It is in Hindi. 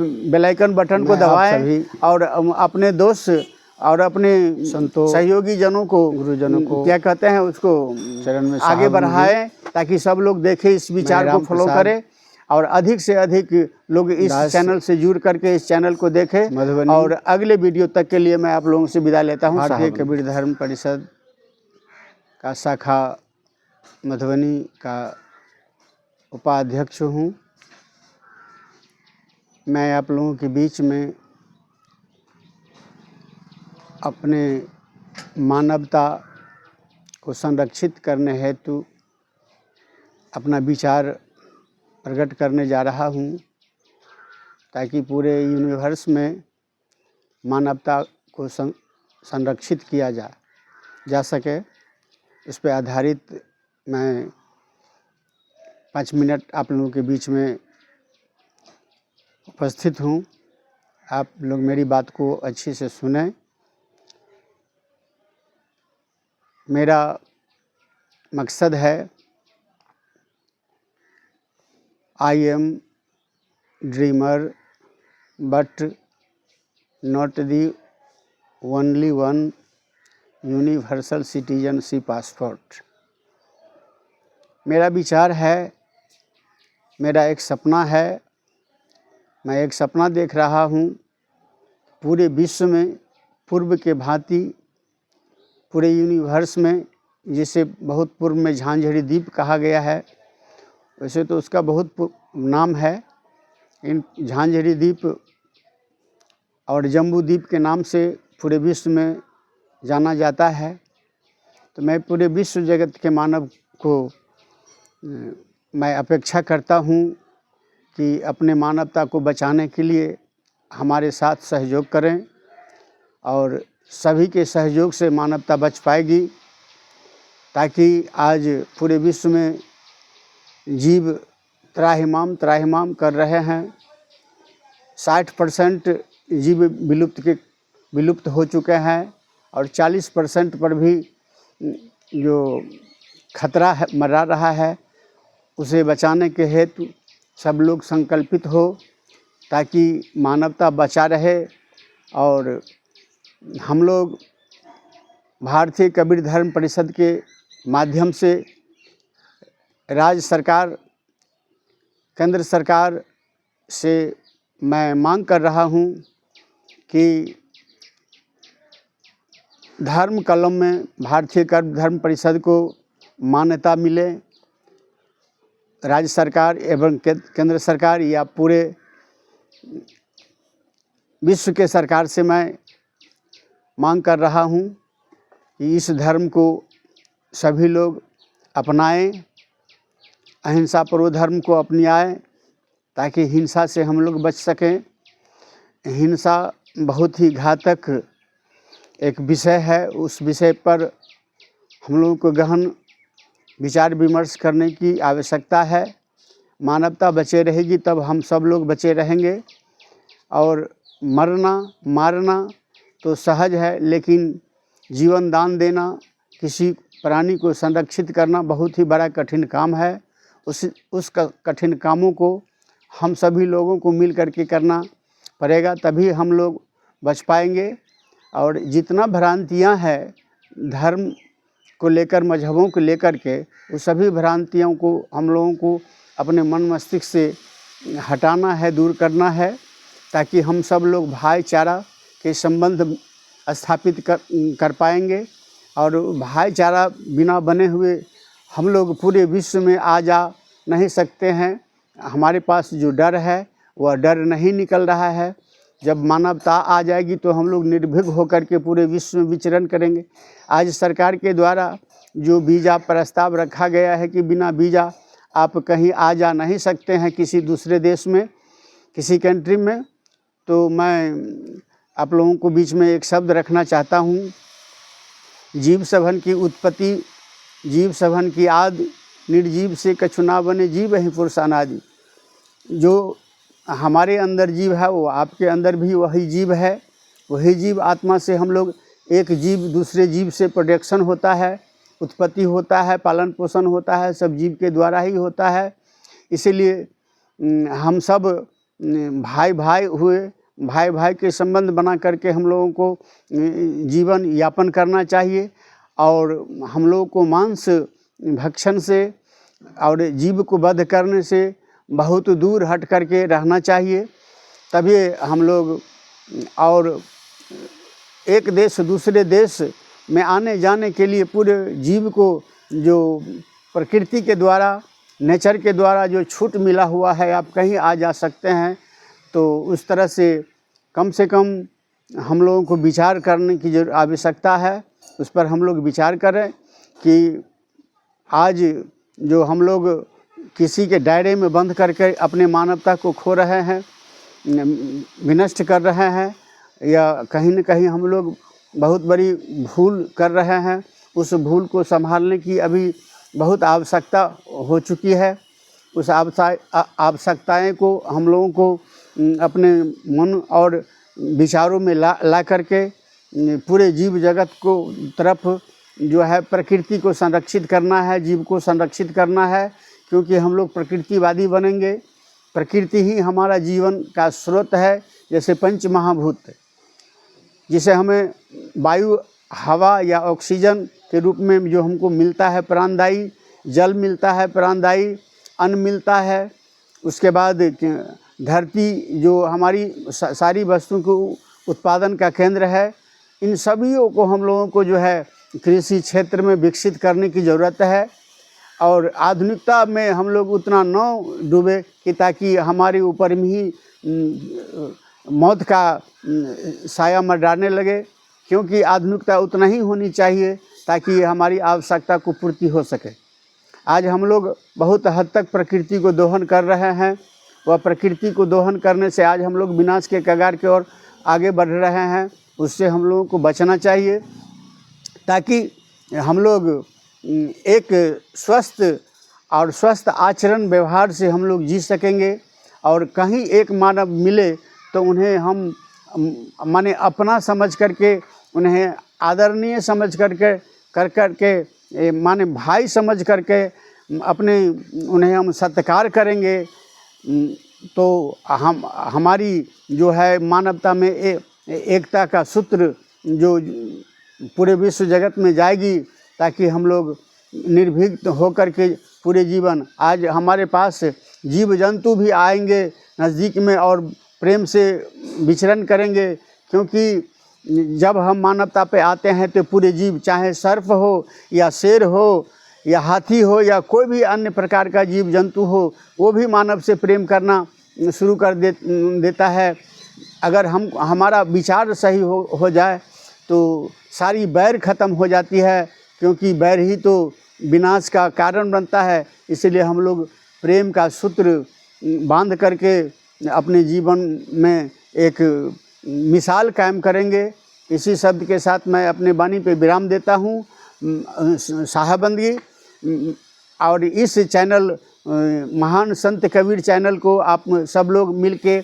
बेल आइकन बटन को दबाएं और अपने दोस्त और अपने सहयोगी जनों को, गुरुजनों को क्या कहते हैं उसको चरण में आगे बढ़ाएं, ताकि सब लोग देखें, इस विचार को फॉलो करें और अधिक से अधिक लोग इस चैनल से जुड़ करके इस चैनल को देखें। और अगले वीडियो तक के लिए मैं आप लोगों से विदा लेता हूँ। भारतीय कबीर धर्म परिषद का शाखा मधुबनी का उपाध्यक्ष हूँ। मैं आप लोगों के बीच में अपने मानवता को संरक्षित करने हेतु अपना विचार प्रकट करने जा रहा हूँ, ताकि पूरे यूनिवर्स में मानवता को संरक्षित किया जा सके। इस पर आधारित मैं 5 मिनट आप लोगों के बीच में उपस्थित हूँ। आप लोग मेरी बात को अच्छे से सुनें। मेरा मकसद है, I am dreamer but not the only one universal citizenship passport. मेरा विचार है, मेरा एक सपना है। मैं एक सपना देख रहा हूँ, पूरे विश्व में पूर्व के भांति पूरे यूनिवर्स में, जिसे बहुत पूर्व में झांझरी द्वीप कहा गया है, वैसे तो उसका बहुत नाम है। इन झांझरी द्वीप और जम्बू द्वीप के नाम से पूरे विश्व में जाना जाता है। तो मैं पूरे विश्व जगत के मानव को मैं अपेक्षा करता हूँ कि अपने मानवता को बचाने के लिए हमारे साथ सहयोग करें, और सभी के सहयोग से मानवता बच पाएगी। ताकि आज पूरे विश्व में जीव त्राहिमाम कर रहे हैं। 60% जीव विलुप्त हो चुके हैं, और 40% पर भी जो खतरा है मंडरा रहा है, उसे बचाने के हेतु सब लोग संकल्पित हो, ताकि मानवता बचा रहे। और हम लोग भारतीय कबीर धर्म परिषद के माध्यम से राज्य सरकार, केंद्र सरकार से मैं मांग कर रहा हूँ कि धर्म कलम में भारतीय कबीर धर्म परिषद को मान्यता मिले। राज्य सरकार एवं केंद्र सरकार या पूरे विश्व के सरकार से मैं मांग कर रहा हूँ कि इस धर्म को सभी लोग अपनाएं, अहिंसा पूर्व धर्म को अपनाएं, ताकि हिंसा से हम लोग बच सकें। हिंसा बहुत ही घातक एक विषय है। उस विषय पर हम लोगों को गहन विचार विमर्श करने की आवश्यकता है। मानवता बचे रहेगी तब हम सब लोग बचे रहेंगे। और मरना मारना तो सहज है, लेकिन जीवन दान देना, किसी प्राणी को संरक्षित करना बहुत ही बड़ा कठिन काम है। उस कठिन कामों को हम सभी लोगों को मिल करके करना पड़ेगा, तभी हम लोग बच पाएंगे। और जितना भ्रांतियां हैं धर्म को लेकर, मजहबों को लेकर के, उस सभी भ्रांतियों को हम लोगों को अपने मन मस्तिष्क से हटाना है, दूर करना है, ताकि हम सब लोग भाईचारा के संबंध स्थापित कर पाएंगे। और भाईचारा बिना बने हुए हम लोग पूरे विश्व में आ जा नहीं सकते हैं। हमारे पास जो डर है वह डर नहीं निकल रहा है। जब मानवता आ जाएगी तो हम लोग निर्भीक होकर के पूरे विश्व में विचरण करेंगे। आज सरकार के द्वारा जो वीज़ा प्रस्ताव रखा गया है कि बिना वीज़ा आप कहीं आ जा नहीं सकते हैं किसी दूसरे देश में, किसी कंट्री में, तो मैं आप लोगों को बीच में एक शब्द रखना चाहता हूँ। जीव सभन की उत्पत्ति, जीव सभन की आदि, निर्जीव से कछु ना बने, जीव ही पुरुष अनादि। जो हमारे अंदर जीव है वो आपके अंदर भी वही जीव है। वही जीव आत्मा से हम लोग, एक जीव दूसरे जीव से प्रोडक्शन होता है, उत्पत्ति होता है, पालन पोषण होता है, सब जीव के द्वारा ही होता है। इसीलिए हम सब भाई भाई हुए, भाई भाई के संबंध बना करके हम लोगों को जीवन यापन करना चाहिए। और हम लोगों को मांस भक्षण से और जीव को वध करने से बहुत दूर हट करके रहना चाहिए। तभी हम लोग और एक देश दूसरे देश में आने जाने के लिए पूरे जीव को जो प्रकृति के द्वारा, नेचर के द्वारा जो छूट मिला हुआ है, आप कहीं आ जा सकते हैं। तो उस तरह से कम हम लोगों को विचार करने की जो आवश्यकता है, उस पर हम लोग विचार करें कि आज जो हम लोग किसी के दायरे में बंद करके अपने मानवता को खो रहे हैं, विनष्ट कर रहे हैं, या कहीं न कहीं हम लोग बहुत बड़ी भूल कर रहे हैं। उस भूल को संभालने की अभी बहुत आवश्यकता हो चुकी है। उस आवश्यकताएँ को हम लोगों को अपने मन और विचारों में ला करके पूरे जीव जगत को तरफ जो है प्रकृति को संरक्षित करना है, जीव को संरक्षित करना है। क्योंकि हम लोग प्रकृतिवादी बनेंगे, प्रकृति ही हमारा जीवन का स्रोत है। जैसे पंच महाभूत, जिसे हमें वायु, हवा या ऑक्सीजन के रूप में जो हमको मिलता है प्राणदायी, जल मिलता है प्राणदायी, अन्न मिलता है, उसके बाद धरती जो हमारी सारी वस्तुओं को उत्पादन का केंद्र है, इन सभी को हम लोगों को जो है कृषि क्षेत्र में विकसित करने की ज़रूरत है। और आधुनिकता में हम लोग उतना न डूबे कि ताकि हमारे ऊपर में ही मौत का साया मंडराने लगे। क्योंकि आधुनिकता उतना ही होनी चाहिए ताकि हमारी आवश्यकता को पूर्ति हो सके। आज हम लोग बहुत हद तक प्रकृति को दोहन कर रहे हैं। वह प्रकृति को दोहन करने से आज हम लोग विनाश के कगार की ओर आगे बढ़ रहे हैं। उससे हम लोगों को बचना चाहिए ताकि हम लोग एक स्वस्थ आचरण व्यवहार से हम लोग जी सकेंगे। और कहीं एक मानव मिले तो उन्हें हम माने अपना समझ करके, उन्हें आदरणीय समझ करके माने भाई समझ करके उन्हें हम सत्कार करेंगे। तो हमारी जो है मानवता में एकता का सूत्र जो पूरे विश्व जगत में जाएगी, ताकि हम लोग निर्भीक होकर के पूरे जीवन, आज हमारे पास जीव जंतु भी आएंगे नज़दीक में और प्रेम से विचरण करेंगे। क्योंकि जब हम मानवता पे आते हैं तो पूरे जीव, चाहे सर्प हो या शेर हो या हाथी हो या कोई भी अन्य प्रकार का जीव जंतु हो, वो भी मानव से प्रेम करना शुरू कर देता है। अगर हमारा विचार सही हो जाए तो सारी बैर ख़त्म हो जाती है। क्योंकि बैर ही तो विनाश का कारण बनता है। इसलिए हम लोग प्रेम का सूत्र बांध करके अपने जीवन में एक मिसाल कायम करेंगे। इसी शब्द के साथ मैं अपने वाणी पे विराम देता हूँ। साहबंदी। और इस चैनल महान संत कबीर चैनल को आप सब लोग मिल के